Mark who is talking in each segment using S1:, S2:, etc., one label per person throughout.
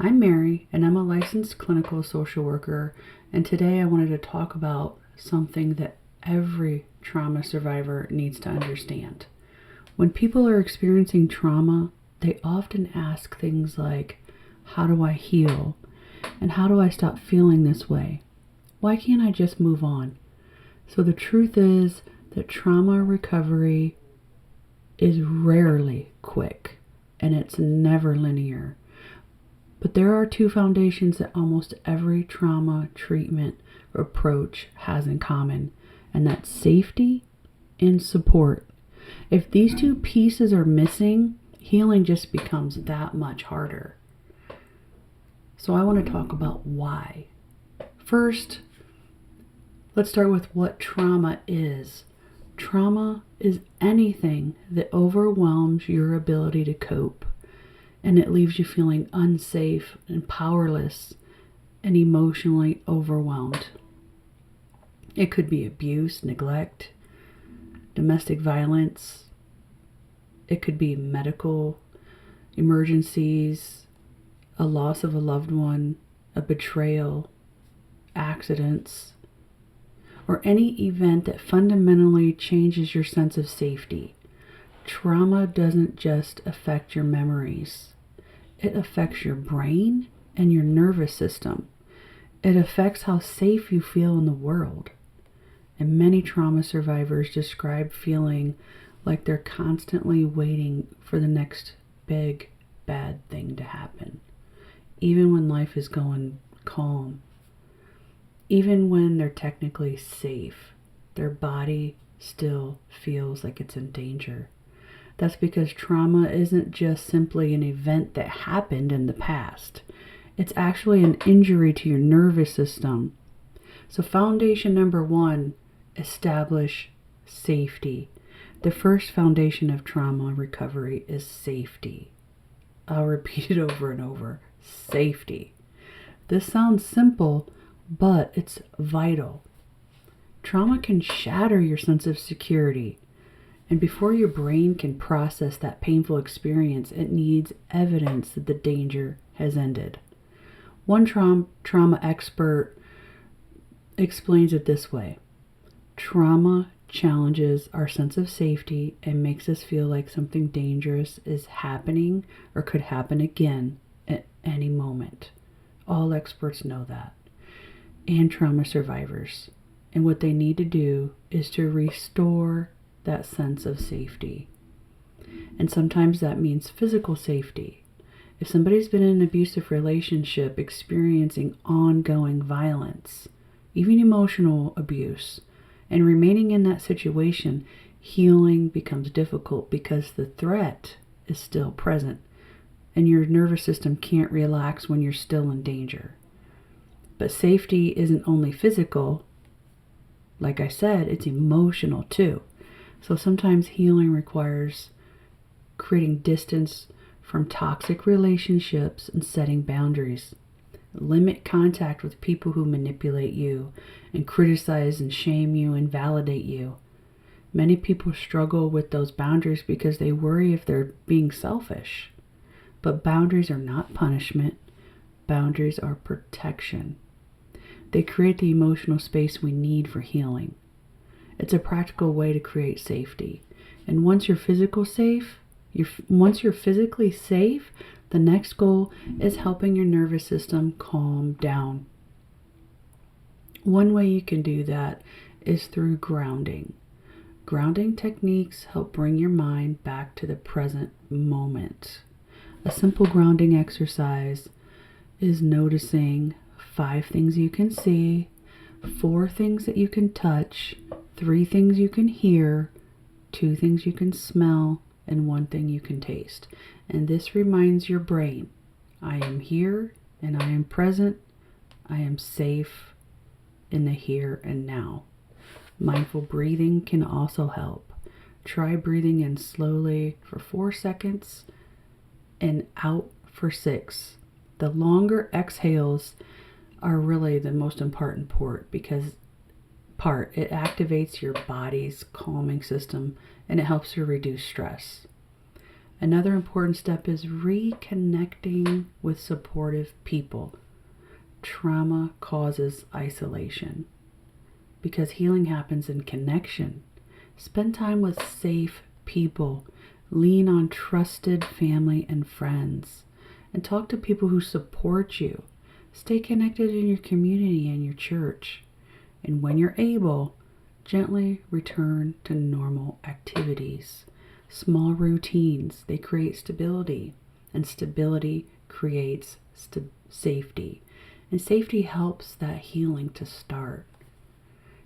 S1: I'm Mary, and I'm a licensed clinical social worker, and today I wanted to talk about something that every trauma survivor needs to understand. When people are experiencing trauma, they often ask things like, how do I heal? And how do I stop feeling this way? Why can't I just move on? So the truth is that trauma recovery is rarely quick, and it's never linear. But there are two foundations that almost every trauma treatment approach has in common, and that's safety and support. If these two pieces are missing, healing just becomes that much harder. So I want to talk about why. First, let's start with what trauma is. Trauma is anything that overwhelms your ability to cope, and it leaves you feeling unsafe and powerless and emotionally overwhelmed. It could be abuse, neglect, domestic violence. It could be medical emergencies, a loss of a loved one, a betrayal, accidents, or any event that fundamentally changes your sense of safety. Trauma doesn't just affect your memories. It affects your brain and your nervous system. It affects how safe you feel in the world. And many trauma survivors describe feeling like they're constantly waiting for the next big, bad thing to happen. Even when life is going calm. Even when they're technically safe, their body still feels like it's in danger. That's because trauma isn't just simply an event that happened in the past. It's actually an injury to your nervous system. So foundation number one, establish safety. The first foundation of trauma recovery is safety. I'll repeat it over and over. Safety. This sounds simple, but it's vital. Trauma can shatter your sense of security. And before your brain can process that painful experience, it needs evidence that the danger has ended. One trauma expert explains it this way. Trauma challenges our sense of safety and makes us feel like something dangerous is happening or could happen again at any moment. All experts know that. And trauma survivors. And what they need to do is to restore that sense of safety. And sometimes that means physical safety. If somebody's been in an abusive relationship experiencing ongoing violence, even emotional abuse, and remaining in that situation, healing becomes difficult because the threat is still present and your nervous system can't relax when you're still in danger. But safety isn't only physical. Like I said, it's emotional too. So sometimes healing requires creating distance from toxic relationships and setting boundaries. Limit contact with people who manipulate you and criticize and shame you and validate you. Many people struggle with those boundaries because they worry if they're being selfish. But boundaries are not punishment. Boundaries are protection. They create the emotional space we need for healing. It's a practical way to create safety. And once you're physically safe, the next goal is helping your nervous system calm down. One way you can do that is through grounding. Grounding techniques help bring your mind back to the present moment. A simple grounding exercise is noticing 5 things you can see, 4 things that you can touch, 3 things you can hear, 2 things you can smell, and 1 thing you can taste. And this reminds your brain, I am here and I am present. I am safe in the here and now. Mindful breathing can also help. Try breathing in slowly for 4 seconds and out for 6. The longer exhales are really the most important part. It activates your body's calming system and it helps you reduce stress. Another important step is reconnecting with supportive people. Trauma causes isolation because healing happens in connection. Spend time with safe people. Lean on trusted family and friends. And talk to people who support you. Stay connected in your community and your church. And when you're able, gently return to normal activities. Small routines, they create stability. And stability creates safety. And safety helps that healing to start.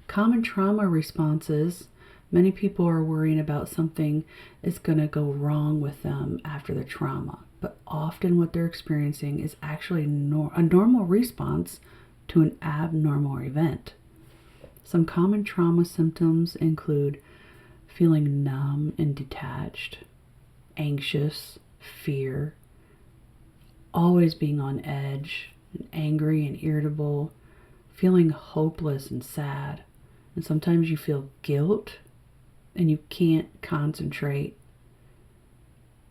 S1: Common trauma responses. Many people are worrying about something is going to go wrong with them after the trauma. But often what they're experiencing is actually a normal response to an abnormal event. Some common trauma symptoms include feeling numb and detached, anxious, fear, always being on edge, and angry and irritable, feeling hopeless and sad. And sometimes you feel guilt and you can't concentrate.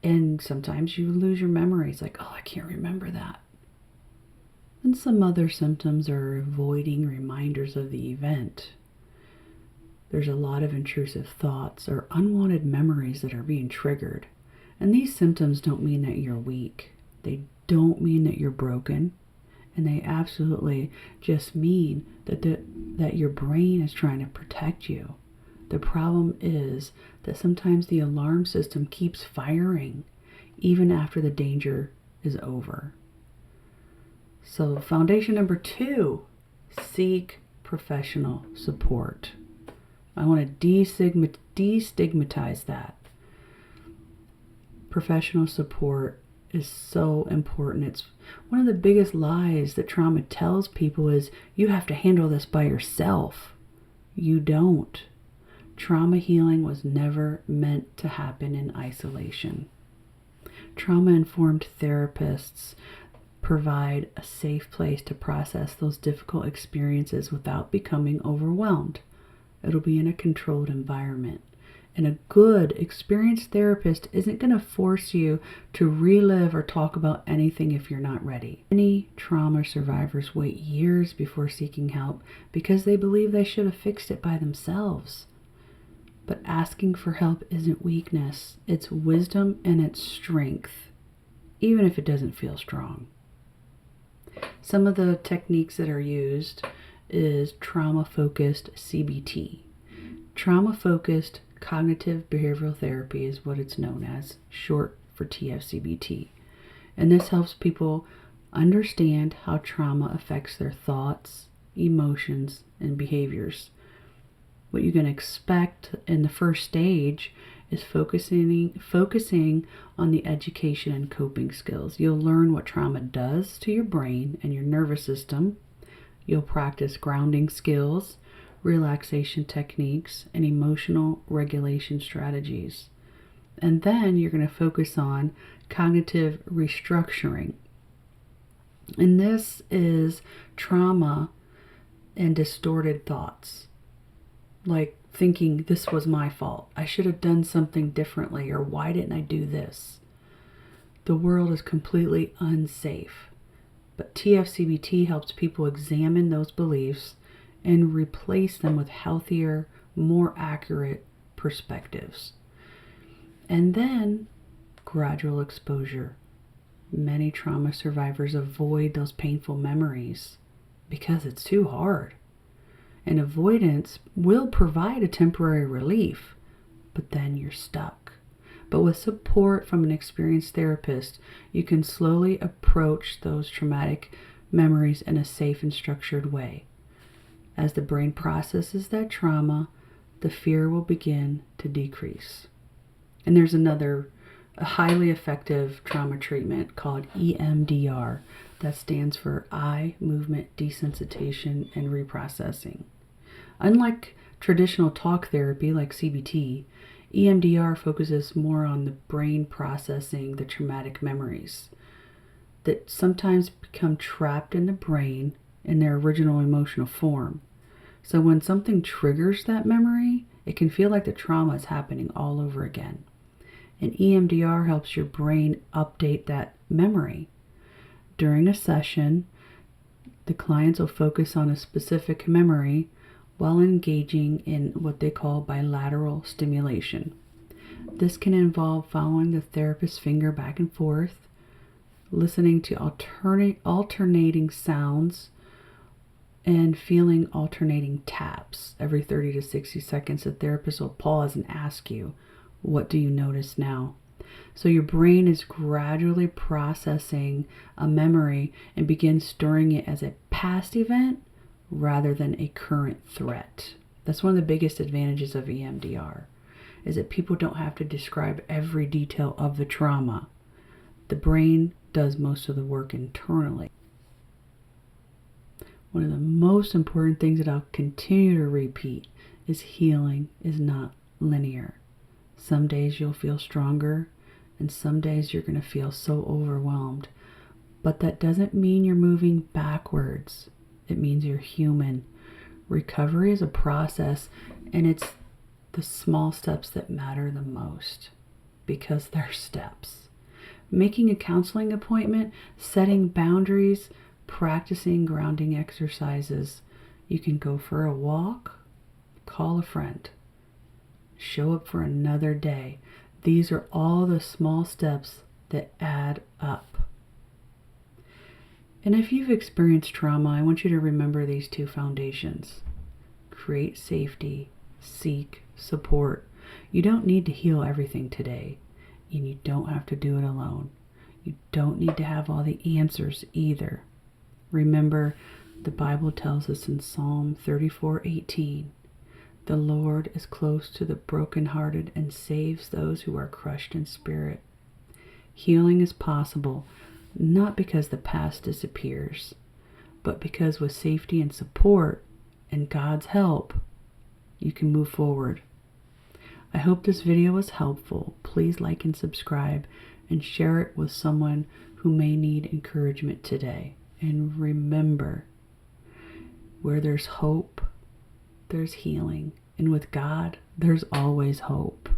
S1: And sometimes you lose your memories, like, oh, I can't remember that. And some other symptoms are avoiding reminders of the event. There's a lot of intrusive thoughts or unwanted memories that are being triggered. And these symptoms don't mean that you're weak. They don't mean that you're broken. And they absolutely just mean that your brain is trying to protect you. The problem is that sometimes the alarm system keeps firing even after the danger is over. So foundation number 2, seek professional support. I want to destigmatize that. Professional support is so important. It's one of the biggest lies that trauma tells people is you have to handle this by yourself. You don't. Trauma healing was never meant to happen in isolation. Trauma-informed therapists provide a safe place to process those difficult experiences without becoming overwhelmed. It'll be in a controlled environment. And a good, experienced therapist isn't going to force you to relive or talk about anything if you're not ready. Many trauma survivors wait years before seeking help because they believe they should have fixed it by themselves. But asking for help isn't weakness. It's wisdom and it's strength, even if it doesn't feel strong. Some of the techniques that are used is trauma-focused CBT. Trauma-focused cognitive behavioral therapy is what it's known as, short for TF-CBT. And this helps people understand how trauma affects their thoughts, emotions, and behaviors. What you can expect in the first stage is focusing on the education and coping skills. You'll learn what trauma does to your brain and your nervous system. You'll practice grounding skills, relaxation techniques, and emotional regulation strategies. And then you're going to focus on cognitive restructuring. And this is trauma and distorted thoughts. Like thinking this was my fault. I should have done something differently, or why didn't I do this? The world is completely unsafe. But TF-CBT helps people examine those beliefs and replace them with healthier, more accurate perspectives. And then gradual exposure. Many trauma survivors avoid those painful memories because it's too hard. And avoidance will provide a temporary relief, but then you're stuck. But with support from an experienced therapist, you can slowly approach those traumatic memories in a safe and structured way. As the brain processes that trauma, the fear will begin to decrease. And there's a highly effective trauma treatment called EMDR. That stands for Eye Movement Desensitization and Reprocessing. Unlike traditional talk therapy like CBT, EMDR focuses more on the brain processing the traumatic memories that sometimes become trapped in the brain in their original emotional form. So when something triggers that memory, it can feel like the trauma is happening all over again. And EMDR helps your brain update that memory. During a session, the clients will focus on a specific memory while engaging in what they call bilateral stimulation. This can involve following the therapist's finger back and forth, listening to alternating sounds, and feeling alternating taps. Every 30 to 60 seconds, the therapist will pause and ask you, what do you notice now? So your brain is gradually processing a memory and begins storing it as a past event rather than a current threat. That's one of the biggest advantages of EMDR, is that people don't have to describe every detail of the trauma. The brain does most of the work internally. One of the most important things that I'll continue to repeat is healing is not linear. Some days you'll feel stronger, and some days you're going to feel so overwhelmed. But that doesn't mean you're moving backwards. It means you're human. Recovery is a process, and it's the small steps that matter the most, because they're steps. Making a counseling appointment, setting boundaries, practicing grounding exercises. You can go for a walk, call a friend, show up for another day. These are all the small steps that add up. And if you've experienced trauma, I want you to remember these two foundations. Create safety, seek support. You don't need to heal everything today, and you don't have to do it alone. You don't need to have all the answers either. Remember, the Bible tells us in Psalm 34:18, the Lord is close to the brokenhearted and saves those who are crushed in spirit. Healing is possible, not because the past disappears, but because with safety and support and God's help, you can move forward. I hope this video was helpful. Please like and subscribe and share it with someone who may need encouragement today. And remember, where there's hope, there's healing. And with God, there's always hope.